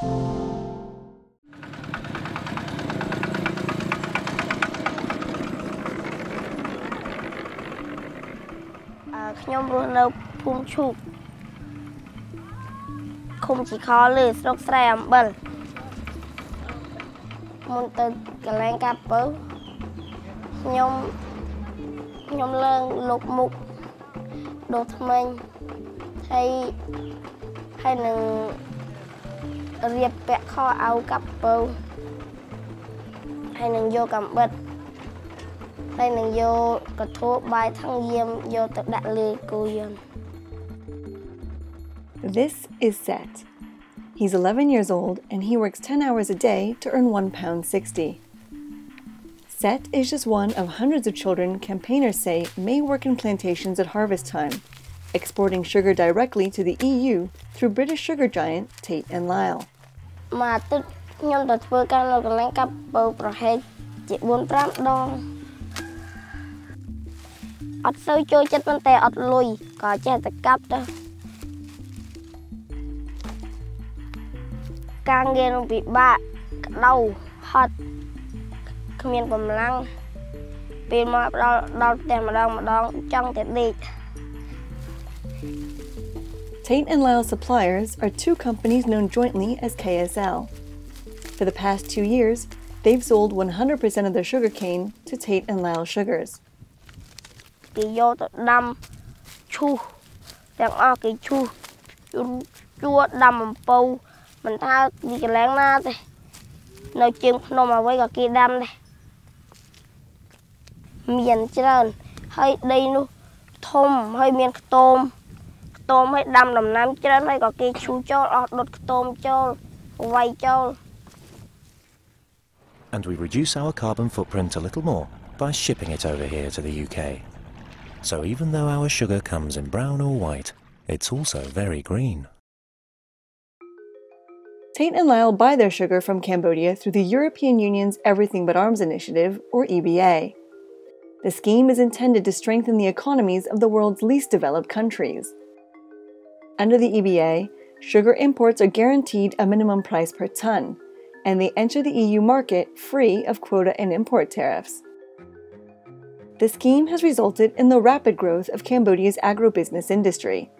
ខ្ញុំរស់នៅភូមិឈូកឃុំជីខលឺស្រុកស្រែអំបិលមុនទៅកន្លែងកាប់ពៅខ្ញុំឡើងលុបមុខដុសធ្មេញហើយនឹងរៀបពាក់ខោអាវកាប់ពៅហើយនឹងយកកាំបិតហើយនឹងយកកធូបបាយថងយាមយកទៅដាក់លើគោយន្ត This is Set. He's 11 years old and he works 10 hours a day to earn £1.60. Set is just one of hundreds of children campaigners say may work in plantations at harvest time, exporting sugar directly to the EU through British sugar giant Tate and Lyle. មួយអាទិត្យខ្ញុំទៅធ្វើការនៅកន្លែងកាប់ពៅប្រហែលជា 4-5 ដង អត់សូវចូលចិត្តប៉ុន្តែអត់លុយក៏ចេះតែកាប់ទៅការងារនឹងពិបាកក្តៅហត់គ្មានកម្លាំងពេលមកដល់ផ្ទះម្ដងចង់តែដេក Tate and Lyle Suppliers are two companies known jointly as KSL. For the past 2 years, they've sold 100% of their sugarcane to Tate and Lyle Sugars. គេយកទៅដាំឈូសទាំងអស់គេឈូសជួដាំអំពៅមិនថាទីកន្លែងណាទេនៅជើងភ្នំអ្វីក៏គេដាំដែរមានច្រើនហើយដីនោះធំហើយមានខ្ទមហើយដាំដំណាំច្រើនហើយក៏គេឈូសចូលអស់ដុតខ្ទមចូលវាយចូល And we reduce our carbon footprint a little more by shipping it over here to the UK. So even though our sugar comes in brown or white, it's also very green. Tate and Lyle buy their sugar from Cambodia through the European Union's Everything But Arms Initiative, or EBA. The scheme is intended to strengthen the economies of the world's least developed countries. Under the EBA, sugar imports are guaranteed a minimum price per ton, and they enter the EU market free of quota and import tariffs. The scheme has resulted in the rapid growth of Cambodia's agribusiness industry.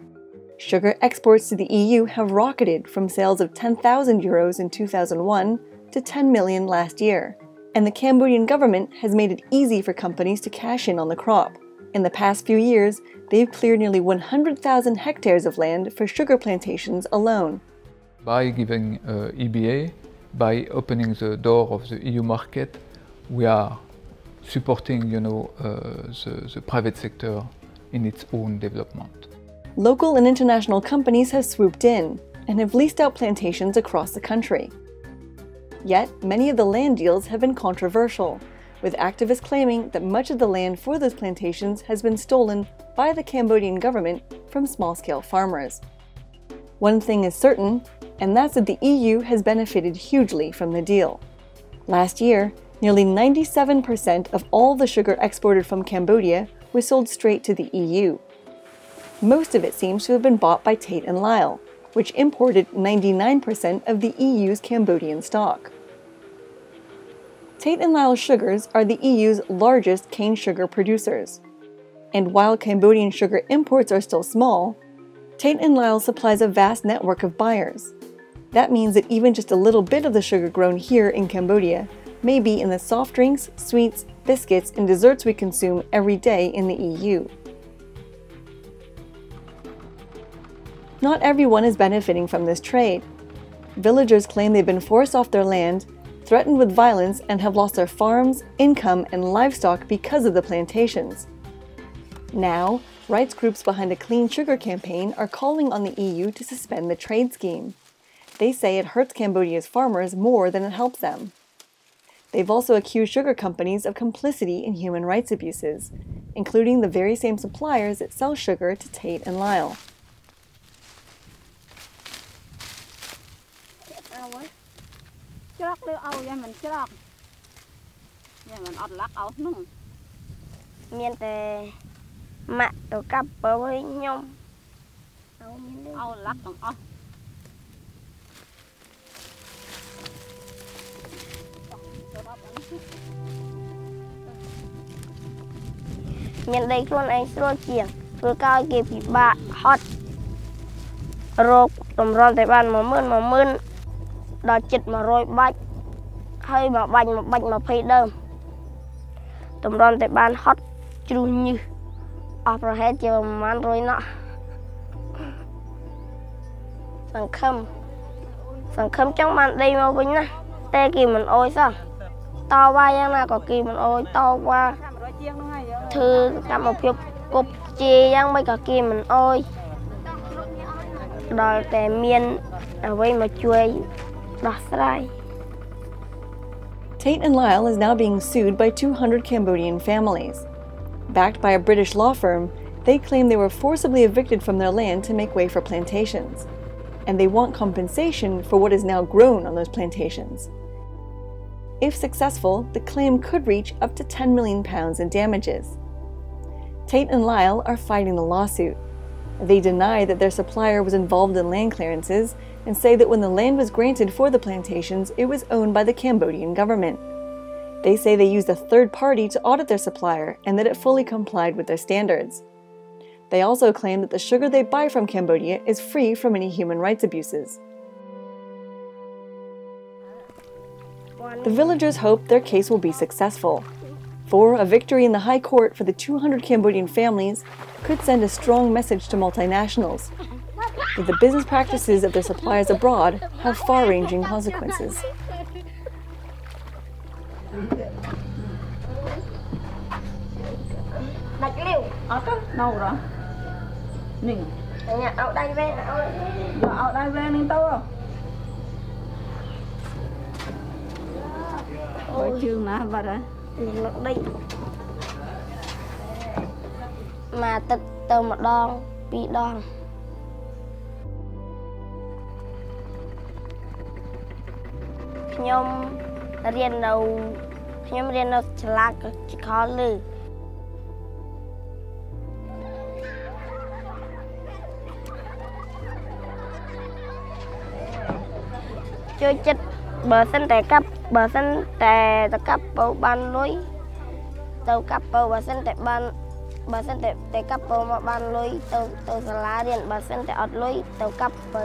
Sugar exports to the EU have rocketed from sales of €10,000 in 2001 to $10 million last year, and the Cambodian government has made it easy for companies to cash in on the crop. In the past few years, they've cleared nearly 100,000 hectares of land for sugar plantations alone. By giving EBA, by opening the door of the EU market, we are supporting, the private sector in its own development. Local and international companies have swooped in and have leased out plantations across the country. Yet, many of the land deals have been controversial, with activists claiming that much of the land for those plantations has been stolen by the Cambodian government from small-scale farmers. One thing is certain, and that's that the EU has benefited hugely from the deal. Last year, nearly 97% of all the sugar exported from Cambodia was sold straight to the EU. Most of it seems to have been bought by Tate and Lyle, which imported 99% of the EU's Cambodian stock. Tate and Lyle Sugars are the EU's largest cane sugar producers. And while Cambodian sugar imports are still small, Tate and Lyle supplies a vast network of buyers. That means that even just a little bit of the sugar grown here in Cambodia may be in the soft drinks, sweets, biscuits, and desserts we consume every day in the EU. Not everyone is benefiting from this trade. Villagers claim they've been forced off their land, threatened with violence, and have lost their farms, income, and livestock because of the plantations. Now, rights groups behind a clean sugar campaign are calling on the EU to suspend the trade scheme. They say it hurts Cambodia's farmers more than it helps them. They've also accused sugar companies of complicity in human rights abuses, including the very same suppliers that sell sugar to Tate and Lyle. មានដីខ្លួនឯងស្រួលជាងព្រោះកាលគេពិបាកហត់រកតម្រាំតែបាន10000ដល់ជិត100បាច់ហើយមួយបាច់20ដើមតម្រាំតែបានហត់ជ្រុះញើសអស់ប្រហែលជាប្រហែល100ណោះសង្ឃឹមចង់បានដីមកវិញណាតែគេមិនអោយសោះតវ៉ាយ៉ាងណាក៏គេមិនអោយតវ៉ាធ្វើកម្មភាពគប់ជាយ៉ាងមិនក៏គេមិនអោយដល់តែមានអ្វីមកជួយដោះស្រាយ Tate and Lyle is now being sued by 200 Cambodian families. Backed by a British law firm, they claim they were forcibly evicted from their land to make way for plantations. And they want compensation for what is now grown on those plantations. If successful, the claim could reach up to £10 million in damages. Tate and Lyle are fighting the lawsuit. They deny that their supplier was involved in land clearances and say that when the land was granted for the plantations, it was owned by the Cambodian government. They say they used a third party to audit their supplier and that it fully complied with their standards. They also claim that the sugar they buy from Cambodia is free from any human rights abuses. The villagers hope their case will be successful, for a victory in the High Court for the 200 Cambodian families could send a strong message to multinationals that the business practices of their suppliers abroad have far-ranging consequences. Màទឹកទៅម្ដងពីរដងខ្ញុំរៀននៅឆ្លាតខលលឺជួយចិត្តបើសិនតែកាប់ពោបានលុយទៅកាប់ពោបើសិនតែកាប់ពោមកបានលុយទៅសាលារៀនបើសិនតែអត់លុយទៅកាប់ពោ